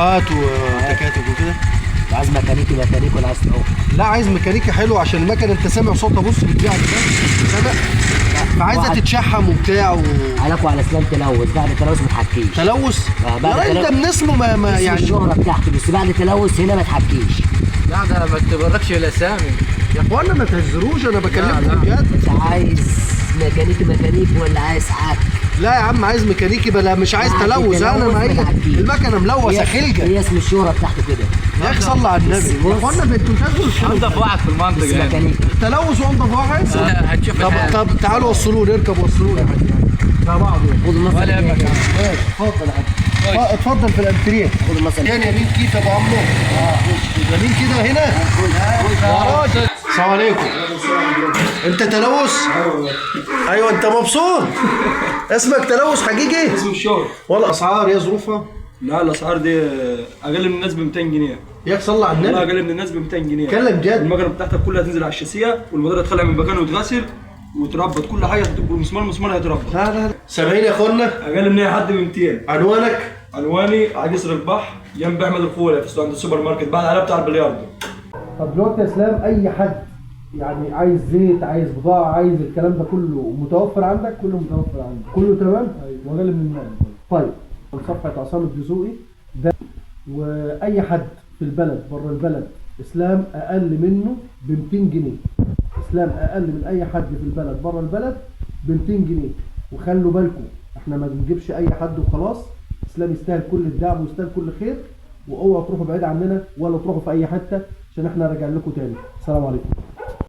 مروحات وتكاتك وكده. عايز ميكانيكي ولا عايز تروح؟ لا عايز ميكانيكي حلو عشان المكنه انت سامع صوتها، بص بتبيع سامع، فعايزه تتشحم وبتاع عليكوا على اسلام تلوث، بعد التلوث ما تحكيش. تلوث؟ بعد انت من اسمه ما يعني الشهره بتاعته، بس بعد التلوث هنا ما تحكيش. لا ده ما تبركش الاسامي يا اخوانا، ما تهزروش، انا بكلمكم بجد. انت عايز ميكانيكي ولا عايز حاج؟ لا يا عم عايز ميكانيكي، بلا مش عايز تلوث. انا ما هي المكنه ملوثه خلقه، هي اسم الشهره بتاعته كده. يا اخي صلى على النبي. يا اخوانا انتوا بتهزروا. انضف واحد في المنطقه يعني. التلوث وانضف واحد. هتشوف. طب تعالوا وصلوني، اركب وصلوني مع بعض. خد المصري. ولا يهمك. ماشي اتفضل يا حاج. اتفضل في الانتريه. خد المصري. كان يمين كيف يا ابو عمو؟ يمين كده هنا. يا راجل السلام عليكم. انت تلوث؟ ايوه انت مبسوط. اسمك تلوث حقيقي؟ اسم الشهر. ولا اسعار ايه ظروفها؟ لا الاسعار دي اقل من الناس ب 200 جنيه. يا اخي صلى على والله النبي. اقل من الناس ب 200 جنيه. اتكلم جد. المكنه بتاعتك كلها تنزل على الشاسيه، والموتور تخلع من مكانه وتغسل وتربط، كل حاجه تبقى مسمار هيتربط. لا سامعين يا اخوانا؟ اقل من اي حد ب 200. عنوانك؟ عنواني على جسر البحر جنب احمد الخولي في عند السوبر ماركت بعد على بتاع البلياردو. طب دلوقتي يا اسلام، اي حد يعني عايز زيت، عايز بضاعه، عايز الكلام ده كله متوفر عندك؟ كله متوفر عندك، كله تمام. واقل من المال. طيب صفحه عصام الدسوقي ده، واي حد في البلد بره البلد اسلام اقل منه ب 200 جنيه. اسلام اقل من اي حد في البلد بره البلد ب 200 جنيه. وخلوا بالكم احنا ما بنجيبش اي حد وخلاص. اسلام يستاهل كل الدعم ويستاهل كل خير، واوعوا تروحوا بعيد عننا ولا تروحوا في اي حته، عشان احنا راجعين لكم تاني. السلام عليكم.